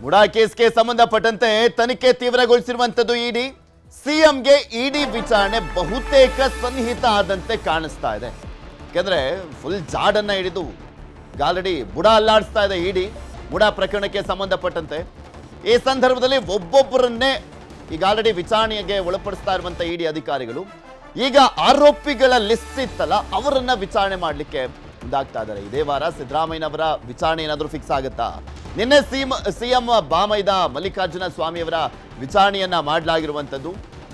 ಮುಡಾ ಕೇಸ್ಗೆ ಸಂಬಂಧಪಟ್ಟಂತೆ ತನಿಖೆ ತೀವ್ರಗೊಳಿಸಿರುವಂತದ್ದು ಇಡಿ. ಸಿಎಂಗೆ ಇಡಿ ವಿಚಾರಣೆ ಬಹುತೇಕ ಸನ್ನಿಹಿತ ಆದಂತೆ ಕಾಣಿಸ್ತಾ ಇದೆ. ಯಾಕಂದ್ರೆ ಫುಲ್ ಜಾಡನ್ನ ಹಿಡಿದು ಆಲ್ರೆಡಿ ಬುಡಾ ಅಲ್ಲಾಡಿಸ್ತಾ ಇದೆ ಇಡಿ ಮುಡಾ ಪ್ರಕರಣಕ್ಕೆ ಸಂಬಂಧಪಟ್ಟಂತೆ. ಈ ಸಂದರ್ಭದಲ್ಲಿ ಒಬ್ಬೊಬ್ಬರನ್ನೇ ಈಗ ಆಲ್ರೆಡಿ ವಿಚಾರಣೆಗೆ ಒಳಪಡಿಸ್ತಾ ಇರುವಂತ ಇಡಿ ಅಧಿಕಾರಿಗಳು ಈಗ ಆರೋಪಿಗಳ ಲಿಸ್ಟ್ ಇತ್ತಲ್ಲ ಅವರನ್ನ ವಿಚಾರಣೆ ಮಾಡಲಿಕ್ಕೆ ಮುಂದಾಗ್ತಾ ಇದ್ದಾರೆ. ಇದೇ ವಾರ ಸಿದ್ದರಾಮಯ್ಯನವರ ವಿಚಾರಣೆ ಏನಾದರೂ ಫಿಕ್ಸ್ ಆಗುತ್ತಾ? ನಿನ್ನೆ ಸಿಎಂ ಬಾಮೈದ ಮಲ್ಲಿಕಾರ್ಜುನ ಸ್ವಾಮಿಯವರ ವಿಚಾರಣೆಯನ್ನ ಮಾಡಲಾಗಿರುವಂಥದ್ದು.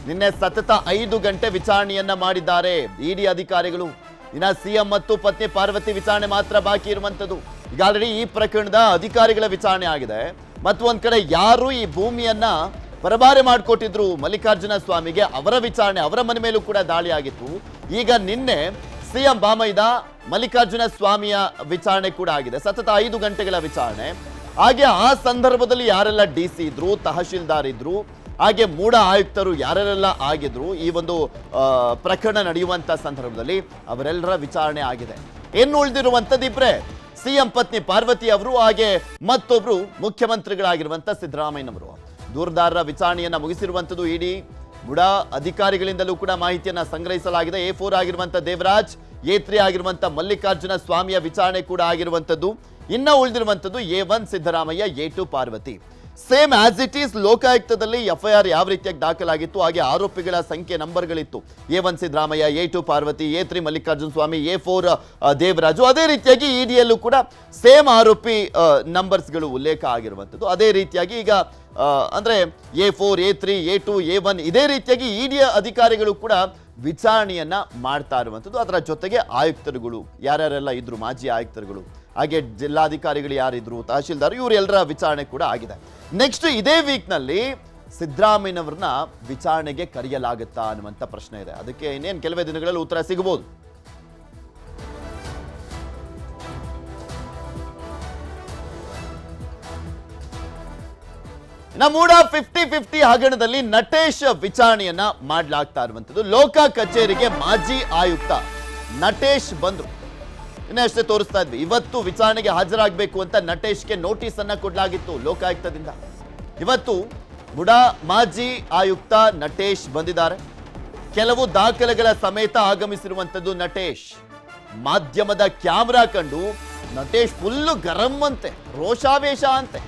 ನಿನ್ನೆ ಸತತ 5 ಗಂಟೆ ವಿಚಾರಣೆಯನ್ನ ಮಾಡಿದ್ದಾರೆ ಇಡಿ ಅಧಿಕಾರಿಗಳು. ಇನ್ನ ಸಿಎಂ ಮತ್ತು ಪತ್ನಿ ಪಾರ್ವತಿ ವಿಚಾರಣೆ ಮಾತ್ರ ಬಾಕಿ ಇರುವಂಥದ್ದು. ಈಗ ಆಲ್ರೆಡಿ ಈ ಪ್ರಕರಣದ ಅಧಿಕಾರಿಗಳ ವಿಚಾರಣೆ ಆಗಿದೆ. ಮತ್ತು ಒಂದ್ ಕಡೆ ಯಾರು ಈ ಭೂಮಿಯನ್ನ ಪರಬಾರೆ ಮಾಡಿಕೊಟ್ಟಿದ್ರು ಮಲ್ಲಿಕಾರ್ಜುನ ಸ್ವಾಮಿಗೆ ಅವರ ವಿಚಾರಣೆ, ಅವರ ಮನೆ ಮೇಲೂ ಕೂಡ ದಾಳಿ ಆಗಿತ್ತು. ಈಗ ನಿನ್ನೆ ಸಿಎಂ ಬಾಮೈದ ಮಲ್ಲಿಕಾರ್ಜುನ ಸ್ವಾಮಿಯ ವಿಚಾರಣೆ ಕೂಡ ಆಗಿದೆ. ಸತತ 5 ಗಂಟೆಗಳ ವಿಚಾರಣೆ. ಹಾಗೆ ಆ ಸಂದರ್ಭದಲ್ಲಿ ಯಾರೆಲ್ಲ ಡಿಸಿ ಇದ್ರು, ತಹಶೀಲ್ದಾರ್ ಇದ್ರು, ಹಾಗೆ ಮೂಡ ಆಯುಕ್ತರು ಯಾರೆಲ್ಲ ಆಗಿದ್ರು ಈ ಒಂದು ಪ್ರಕರಣ ನಡೆಯುವಂತ ಸಂದರ್ಭದಲ್ಲಿ ಅವರೆಲ್ಲರ ವಿಚಾರಣೆ ಆಗಿದೆ. ಇನ್ನು ಉಳಿದಿರುವಂತದ್ದು ಇಬ್ರೆ, ಸಿಎಂ ಪತ್ನಿ ಪಾರ್ವತಿ ಅವರು ಹಾಗೆ ಮತ್ತೊಬ್ರು ಮುಖ್ಯಮಂತ್ರಿಗಳಾಗಿರುವಂತ ಸಿದ್ದರಾಮಯ್ಯನವರು. ದೂರದಾರರ ವಿಚಾರಣೆಯನ್ನ ಮುಗಿಸಿರುವಂತದ್ದು ಇಡಿ. ಬುಡಾ ಅಧಿಕಾರಿಗಳಿಂದಲೂ ಕೂಡ ಮಾಹಿತಿಯನ್ನ ಸಂಗ್ರಹಿಸಲಾಗಿದೆ. A4 ಆಗಿರುವಂತ ದೇವರಾಜ್, A3 ಆಗಿರುವಂತ ಮಲ್ಲಿಕಾರ್ಜುನ ಸ್ವಾಮಿಯ ವಿಚಾರಣೆ ಕೂಡ ಆಗಿರುವಂತದ್ದು. ಇನ್ನ ಉಳಿದಿರುವಂತದ್ದು A1 Siddaramaiah, A2 Parvathi. Same as it is ಲೋಕಾಯುಕ್ತದಲ್ಲಿ FIR ಯಾವ ರೀತಿಯಾಗಿ ದಾಖಲಾಗಿತ್ತು ಹಾಗೆ ಆರೋಪಿಗಳ ಸಂಖ್ಯೆ ನಂಬರ್ಗಳಿತ್ತು. A1 Siddaramaiah, A2 Parvati, A3 Mallikarjuna ಸ್ವಾಮಿ, A4 ದೇವರಾಜು. ಅದೇ ರೀತಿಯಾಗಿ ಇಡಿಯಲ್ಲೂ ಕೂಡ ಸೇಮ್ ಆರೋಪಿ ನಂಬರ್ಸ್ಗಳು ಉಲ್ಲೇಖ ಆಗಿರುವಂಥದ್ದು. ಅದೇ ರೀತಿಯಾಗಿ ಈಗ ಅಂದ್ರೆ A4, A3, A2, A1 ಇದೇ ರೀತಿಯಾಗಿ ಇಡಿಯ ಅಧಿಕಾರಿಗಳು ಕೂಡ ವಿಚಾರಣೆಯನ್ನ ಮಾಡ್ತಾ ಇರುವಂಥದ್ದು. ಅದರ ಜೊತೆಗೆ ಆಯುಕ್ತರುಗಳು ಯಾರ್ಯಾರೆಲ್ಲ ಇದ್ರು, ಮಾಜಿ ಆಯುಕ್ತರುಗಳು, ಹಾಗೆ ಜಿಲ್ಲಾಧಿಕಾರಿಗಳು ಯಾರಿದ್ರು, ತಹಶೀಲ್ದಾರ್, ಇವರೆಲ್ಲರ ವಿಚಾರಣೆ ಕೂಡ ಆಗಿದೆ. ನೆಕ್ಸ್ಟ್ ಇದೇ ವೀಕ್ ನಲ್ಲಿ ಸಿದ್ದರಾಮಯ್ಯನವರನ್ನ ವಿಚಾರಣೆಗೆ ಕರೆಯಲಾಗುತ್ತಾ ಅನ್ನುವಂಥ ಪ್ರಶ್ನೆ ಇದೆ. ಅದಕ್ಕೆ ಇನ್ನೇನು ಕೆಲವೇ ದಿನಗಳಲ್ಲಿ ಉತ್ತರ ಸಿಗಬಹುದು. ನಮ್ಮೂಡ 50-50 ಹಗರಣದಲ್ಲಿ ನಟೇಶ್ ವಿಚಾರಣೆಯನ್ನ ಮಾಡಲಾಗ್ತಾ ಇರುವಂತದ್ದು. ಲೋಕ ಕಚೇರಿಗೆ ಮಾಜಿ ಆಯುಕ್ತ ನಟೇಶ್ ಬಂದ್ರು. ಇನ್ನಷ್ಟೇ ತೋರಿಸ್ತಾ ಇದ್ವಿ. ಇವತ್ತು ವಿಚಾರಣೆಗೆ ಹಾಜರಾಗಬೇಕು ಅಂತ ನಟೇಶ್ಗೆ ನೋಟಿಸ್ ಅನ್ನ ಕೊಡಲಾಗಿತ್ತು ಲೋಕಾಯುಕ್ತದಿಂದ. ಇವತ್ತು ಬುಡಾ ಮಾಜಿ ಆಯುಕ್ತ ನಟೇಶ್ ಬಂದಿದ್ದಾರೆ. ಕೆಲವು ದಾಖಲೆಗಳ ಸಮೇತ ಆಗಮಿಸಿರುವಂತದ್ದು ನಟೇಶ್. ಮಾಧ್ಯಮದ ಕ್ಯಾಮ್ರಾ ಕಂಡು ನಟೇಶ್ ಫುಲ್ಲು ಗರಂ ಅಂತೆ, ರೋಷಾವೇಶ ಅಂತೆ.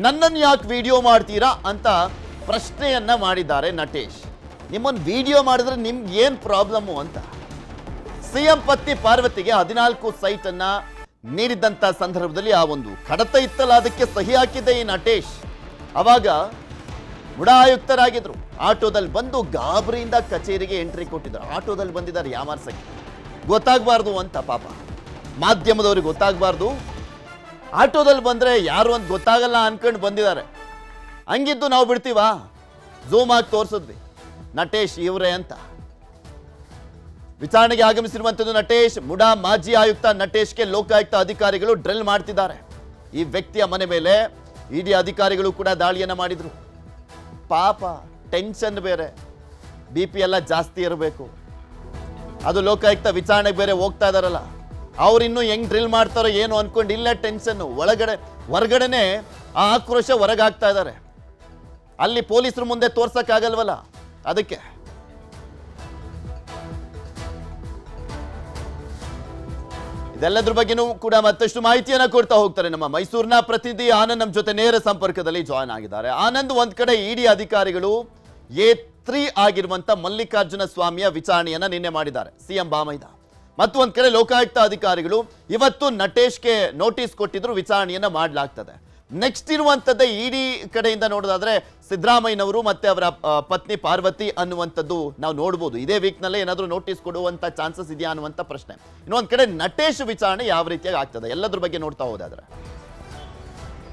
ನನ್ನನ್ನು ಯಾಕೆ ವಿಡಿಯೋ ಮಾಡ್ತೀರಾ ಅಂತ ಪ್ರಶ್ನೆಯನ್ನ ಮಾಡಿದ್ದಾರೆ ನಟೇಶ್. ನಿಮ್ಮನ್ನು ವಿಡಿಯೋ ಮಾಡಿದ್ರೆ ನಿಮ್ಗೆ ಏನ್ ಪ್ರಾಬ್ಲಮ್ಮು ಅಂತ. ಸಿಎಂ ಪತ್ನಿ ಪಾರ್ವತಿಗೆ 14 ಸೈಟ್ ಅನ್ನ ನೀಡಿದಂತ ಸಂದರ್ಭದಲ್ಲಿ ಆ ಒಂದು ಕಡತ ಇತ್ತಲ್ಲ, ಅದಕ್ಕೆ ಸಹಿ ಹಾಕಿದ್ದೆ ಈ ನಟೇಶ್. ಅವಾಗ ಬುಡಾ ಆಯುಕ್ತರಾಗಿದ್ರು. ಆಟೋದಲ್ಲಿ ಬಂದು ಗಾಬರಿಯಿಂದ ಕಚೇರಿಗೆ ಎಂಟ್ರಿ ಕೊಟ್ಟಿದ್ದಾರೆ. ಆಟೋದಲ್ಲಿ ಬಂದಿದ್ದಾರೆ ಯಾಮಾರ್ಸಕ್ಕೆ, ಗೊತ್ತಾಗಬಾರ್ದು ಅಂತ. ಪಾಪ ಮಾಧ್ಯಮದವ್ರಿಗೆ ಗೊತ್ತಾಗಬಾರ್ದು, ಆಟೋದಲ್ಲಿ ಬಂದ್ರೆ ಯಾರು ಅಂತ ಗೊತ್ತಾಗಲ್ಲ ಅನ್ಕೊಂಡು ಬಂದಿದ್ದಾರೆ. ಹಂಗಿದ್ದು ನಾವು ಬಿಡ್ತೀವಾ? ಝೂಮ್ ಆಗಿ ತೋರಿಸಿದ್ವಿ ನಟೇಶ್ ಇವರೇ ಅಂತ. ವಿಚಾರಣೆಗೆ ಆಗಮಿಸಿರುವಂತದ್ದು ನಟೇಶ್. ಮುಡಾ ಮಾಜಿ ಆಯುಕ್ತ ನಟೇಶ್ಗೆ ಲೋಕಾಯುಕ್ತ ಅಧಿಕಾರಿಗಳು ಡ್ರಿಲ್ ಮಾಡ್ತಿದ್ದಾರೆ. ಈ ವ್ಯಕ್ತಿಯ ಮನೆ ಮೇಲೆ ಇಡಿ ಅಧಿಕಾರಿಗಳು ಕೂಡ ದಾಳಿಯನ್ನ ಮಾಡಿದ್ರು. ಪಾಪ ಟೆನ್ಷನ್ ಬೇರೆ, BP ಎಲ್ಲ ಜಾಸ್ತಿ ಇರಬೇಕು. ಅದು ಲೋಕಾಯುಕ್ತ ವಿಚಾರಣೆಗೆ ಬೇರೆ ಹೋಗ್ತಾ ಇದಾರಲ್ಲ, ಅವ್ರಿನ್ನೂ ಹೆಂಗ್ ಡ್ರಿಲ್ ಮಾಡ್ತಾರೋ ಏನು ಅನ್ಕೊಂಡು ಇಲ್ಲ ಟೆನ್ಷನ್. ಹೊರಗಡೆನೆ ಆ ಆಕ್ರೋಶ ಹೊರಗಾಗ್ತಾ ಇದ್ದಾರೆ. ಅಲ್ಲಿ ಪೊಲೀಸರು ಮುಂದೆ ತೋರ್ಸಕ್ಕಾಗಲ್ವಲ್ಲ, ಅದಕ್ಕೆ. ಇದೆಲ್ಲದ್ರ ಬಗ್ಗೆನೂ ಕೂಡ ಮತ್ತಷ್ಟು ಮಾಹಿತಿಯನ್ನ ಕೊಡ್ತಾ ಹೋಗ್ತಾರೆ ನಮ್ಮ ಮೈಸೂರಿನ ಪ್ರತಿನಿಧಿ ಆನಂದ್ ನಮ್ಮ ಜೊತೆ ನೇರ ಸಂಪರ್ಕದಲ್ಲಿ ಜಾಯ್ನ್ ಆಗಿದ್ದಾರೆ. ಆನಂದ್, ಒಂದ್ ಕಡೆ ಇಡಿ ಅಧಿಕಾರಿಗಳು A3 ಆಗಿರುವಂತ ಮಲ್ಲಿಕಾರ್ಜುನ ಸ್ವಾಮಿಯ ವಿಚಾರಣೆಯನ್ನ ನಿನ್ನೆ ಮಾಡಿದ್ದಾರೆ ಸಿಎಂ ಬಾಮೈದ. ಮತ್ತು ಒಂದ್ ಕಡೆ ಲೋಕಾಯುಕ್ತ ಅಧಿಕಾರಿಗಳು ಇವತ್ತು ನಟೇಶ್ಗೆ ನೋಟಿಸ್ ಕೊಟ್ಟಿದ್ರು, ವಿಚಾರಣೆಯನ್ನ ಮಾಡಲಾಗ್ತದೆ. ನೆಕ್ಸ್ಟ್ ಇರುವಂತದ್ದೇ ಇಡಿ ಕಡೆಯಿಂದ ನೋಡೋದಾದ್ರೆ ಸಿದ್ದರಾಮಯ್ಯನವರು ಮತ್ತೆ ಅವರ ಪತ್ನಿ ಪಾರ್ವತಿ ಅನ್ನುವಂಥದ್ದು ನಾವು ನೋಡ್ಬೋದು. ಇದೇ ವೀಕ್ ನಲ್ಲೇ ಏನಾದರೂ ನೋಟಿಸ್ ಕೊಡುವಂತ ಚಾನ್ಸಸ್ ಇದೆಯಾ ಅನ್ನುವಂಥ ಪ್ರಶ್ನೆ. ಇನ್ನೊಂದ್ ಕಡೆ ನಟೇಶ್ ವಿಚಾರಣೆ ಯಾವ ರೀತಿಯಾಗಿ ಆಗ್ತದೆ, ಎಲ್ಲದ್ರ ಬಗ್ಗೆ ನೋಡ್ತಾ ಹೋದಾದ್ರೆ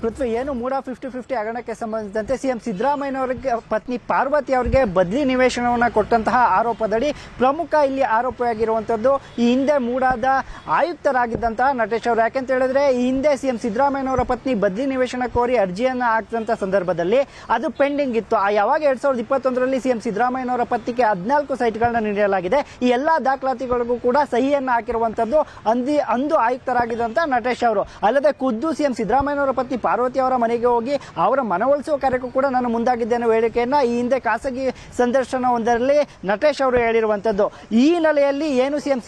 ಪೃಥ್ವಿ, ಏನು ಮೂಡ 50-50 ಹಗರಣಕ್ಕೆ ಸಂಬಂಧಿಸಿದಂತೆ ಸಿಎಂ ಸಿದ್ದರಾಮಯ್ಯನವರಿಗೆ ಪತ್ನಿ ಪಾರ್ವತಿ ಅವರಿಗೆ ಬದಲಿ ನಿವೇಶನವನ್ನು ಕೊಟ್ಟಂತಹ ಆರೋಪದಡಿ ಪ್ರಮುಖ ಇಲ್ಲಿ ಆರೋಪಿಯಾಗಿರುವಂಥದ್ದು ಈ ಹಿಂದೆ ಮೂಡಾದ ಆಯುಕ್ತರಾಗಿದ್ದಂತಹ ನಟೇಶ್ ಅವರು. ಯಾಕೆಂತ ಹೇಳಿದ್ರೆ ಈ ಹಿಂದೆ ಸಿಎಂ ಸಿದ್ದರಾಮಯ್ಯನವರ ಪತ್ನಿ ಬದಲಿ ನಿವೇಶನ ಕೋರಿ ಅರ್ಜಿಯನ್ನು ಹಾಕಿದಂಥ ಸಂದರ್ಭದಲ್ಲಿ ಅದು ಪೆಂಡಿಂಗ್ ಇತ್ತು. ಯಾವಾಗ 2021ರಲ್ಲಿ ಸಿಎಂ ಸಿದ್ದರಾಮಯ್ಯನವರ ಪತ್ನಿಗೆ 14 ಸೈಟ್ಗಳನ್ನ ನೀಡಲಾಗಿದೆ. ಈ ಎಲ್ಲ ದಾಖಲಾತಿಗಳಿಗೂ ಕೂಡ ಸಹಿಯನ್ನು ಹಾಕಿರುವಂಥದ್ದು ಅಂದು ಆಯುಕ್ತರಾಗಿದ್ದಂಥ ನಟೇಶ್ ಅವರು. ಅಲ್ಲದೆ ಖುದ್ದು ಸಿಎಂ ಸಿದ್ದರಾಮಯ್ಯನವರ ಪತ್ನಿ ಪಾರ್ವತಿ ಅವರ ಮನೆಗೆ ಹೋಗಿ ಅವರ ಮನವೊಲಿಸುವ ಕಾರ್ಯಕ್ಕೂ ಕೂಡ ನಾನು ಮುಂದಾಗಿದ್ದೆ ಅನ್ನೋ ಹೇಳಿಕೆಯನ್ನ ಈ ಹಿಂದೆ ಖಾಸಗಿ ಸಂದರ್ಶನವೊಂದರಲ್ಲಿ ನಟೇಶ್ ಅವರು ಹೇಳಿರುವಂತದ್ದು. ಈ ಹಿನ್ನೆಲೆಯಲ್ಲಿ ಏನು ಸಿಎಂ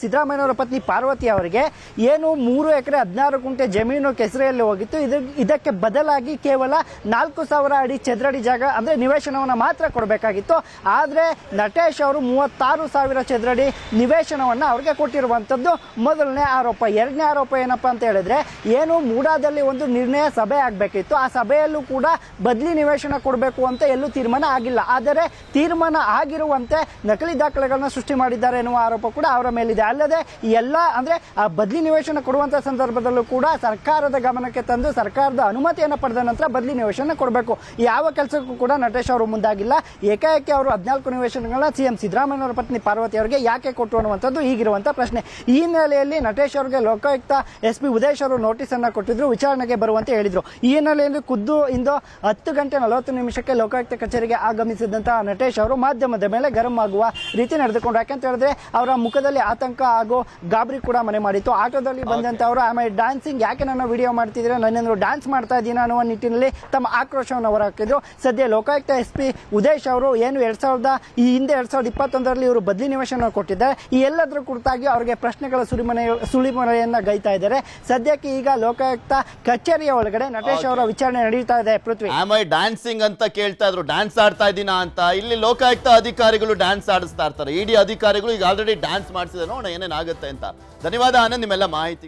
ಸಿದ್ದರಾಮಯ್ಯನವರ ಪತ್ನಿ ಪಾರ್ವತಿ ಅವರಿಗೆ ಏನು 3 ಎಕರೆ 16 ಗುಂಟೆ ಜಮೀನು ಕೆಸರೆಯಲ್ಲಿ ಹೋಗಿತ್ತು, ಇದಕ್ಕೆ ಬದಲಾಗಿ ಕೇವಲ 4,000 ಅಡಿ ಚದರಡಿ ಜಾಗ ಅಂದ್ರೆ ನಿವೇಶನವನ್ನ ಮಾತ್ರ ಕೊಡಬೇಕಾಗಿತ್ತು. ಆದ್ರೆ ನಟೇಶ್ ಅವರು 36,000 ಚದರಡಿ ನಿವೇಶನವನ್ನ ಅವ್ರಿಗೆ ಕೊಟ್ಟಿರುವಂತದ್ದು ಮೊದಲನೇ ಆರೋಪ. ಎರಡನೇ ಆರೋಪ ಏನಪ್ಪಾ ಅಂತ ಹೇಳಿದ್ರೆ, ಏನು ಮೂಡಾದಲ್ಲಿ ಒಂದು ನಿರ್ಣಯ ಸಭೆ ಆಗ್ಬೇಕಿತ್ತು, ಆ ಸಭೆಯಲ್ಲೂ ಕೂಡ ಬದಲಿ ನಿವೇಶನ ಕೊಡಬೇಕು ಅಂತ ಎಲ್ಲೂ ತೀರ್ಮಾನ ಆಗಿಲ್ಲ. ಆದರೆ ತೀರ್ಮಾನ ಆಗಿರುವಂತೆ ನಕಲಿ ದಾಖಲೆಗಳನ್ನ ಸೃಷ್ಟಿ ಮಾಡಿದ್ದಾರೆ ಎನ್ನುವ ಆರೋಪ ಕೂಡ ಅವರ ಮೇಲಿದೆ. ಅಲ್ಲದೆ ಎಲ್ಲ ಅಂದ್ರೆ ಆ ಬದಲಿ ನಿವೇಶನ ಕೊಡುವಂತ ಸಂದರ್ಭದಲ್ಲೂ ಕೂಡ ಸರ್ಕಾರದ ಗಮನಕ್ಕೆ ತಂದು ಸರ್ಕಾರದ ಅನುಮತಿಯನ್ನು ಪಡೆದ ನಂತರ ಬದಲಿ ನಿವೇಶನ ಕೊಡಬೇಕು. ಯಾವ ಕೆಲಸಕ್ಕೂ ಕೂಡ ನಟೇಶ್ ಅವರು ಮುಂದಾಗಿಲ್ಲ. ಏಕಾಏಕಿ ಅವರು 14 ನಿವೇಶನಗಳನ್ನ ಸಿಎಂ ಸಿದ್ದರಾಮಯ್ಯನವರ ಪತ್ನಿ ಪಾರ್ವತಿ ಅವರಿಗೆ ಯಾಕೆ ಕೊಟ್ಟರು ಅನ್ನುವಂಥದ್ದು ಈಗಿರುವಂತಹ ಪ್ರಶ್ನೆ. ಈ ಹಿನ್ನೆಲೆಯಲ್ಲಿ ನಟೇಶ್ ಅವರಿಗೆ ಲೋಕಾಯುಕ್ತ SP ಉದೇಶ್ ಅವರು ನೋಟಿಸ್ ಅನ್ನ ಕೊಟ್ಟಿದ್ರು, ವಿಚಾರಣೆಗೆ ಬರುವಂತೆ ಹೇಳಿದ್ರು. ಈ ಹಿನ್ನೆಲೆಯಲ್ಲಿ ಖುದ್ದು ಇಂದು 10:40 ಲೋಕಾಯುಕ್ತ ಕಚೇರಿಗೆ ಆಗಮಿಸಿದಂತಹ ನಟೇಶ್ ಅವರು ಮಾಧ್ಯಮದ ಮೇಲೆ ಗರಂ ಆಗುವ ರೀತಿ ನಡೆದುಕೊಂಡ್ರು. ಯಾಕಂತ ಹೇಳಿದ್ರೆ ಅವರ ಮುಖದಲ್ಲಿ ಆತಂಕ ಹಾಗೂ ಗಾಬರಿ ಕೂಡ ಮನೆ ಮಾಡಿತ್ತು. ಆಟೋದಲ್ಲಿ ಬಂದಂತ ಅವರು ಆಮೇಲೆ ಡ್ಯಾನ್ಸಿಂಗ್, ಯಾಕೆ ನನ್ನ ವಿಡಿಯೋ ಮಾಡ್ತಿದ್ರೆ, ನನ್ನೇನು ಡ್ಯಾನ್ಸ್ ಮಾಡ್ತಾ ಇದ್ದೀನ ಅನ್ನುವ ನಿಟ್ಟಿನಲ್ಲಿ ತಮ್ಮ ಆಕ್ರೋಶವನ್ನು ಹೊರಹಾಕಿದ್ರು. ಸದ್ಯ ಲೋಕಾಯುಕ್ತ SP ಉದೇಶ್ ಅವರು ಏನು 2021ರಲ್ಲಿ ಇವರು ಬದಲಿ ನಿವೇಶನ ಕೊಟ್ಟಿದ್ದಾರೆ. ಈ ಎಲ್ಲದರ ಕುರಿತಾಗಿ ಅವರಿಗೆ ಪ್ರಶ್ನೆಗಳ ಸುಳಿಮನೆಯನ್ನ ಗೈತಾ ಇದ್ದಾರೆ. ಸದ್ಯಕ್ಕೆ ಈಗ ಲೋಕಾಯುಕ್ತ ಕಚೇರಿಯ ಒಳಗಡೆ ನಟೇಶ್ ಅವರ ವಿಚಾರಣೆ ನಡೀತಾ ಇದೆ. ಪೃಥ್ವಿ, ಡ್ಯಾನ್ಸಿಂಗ್ ಅಂತ ಕೇಳ್ತಾ ಇದ್ರು, ಡ್ಯಾನ್ಸ್ ಆಡ್ತಾ ಇದ್ದೀನಾ ಅಂತ. ಇಲ್ಲಿ ಲೋಕಾಯುಕ್ತ ಅಧಿಕಾರಿಗಳು ಡ್ಯಾನ್ಸ್ ಆಡಿಸ್ತಾ ಇರ್ತಾರೆ, ED ಅಧಿಕಾರಿಗಳು ಈಗ ಆಲ್ರೆಡಿ ಡ್ಯಾನ್ಸ್ ಮಾಡಿಸಿದ್ರೆ ನೋಡೋಣ ಏನೇನಾಗುತ್ತೆ ಅಂತ. ಧನ್ಯವಾದ ಆನಂದ್, ನಿಮ್ಮೆಲ್ಲ ಮಾಹಿತಿ.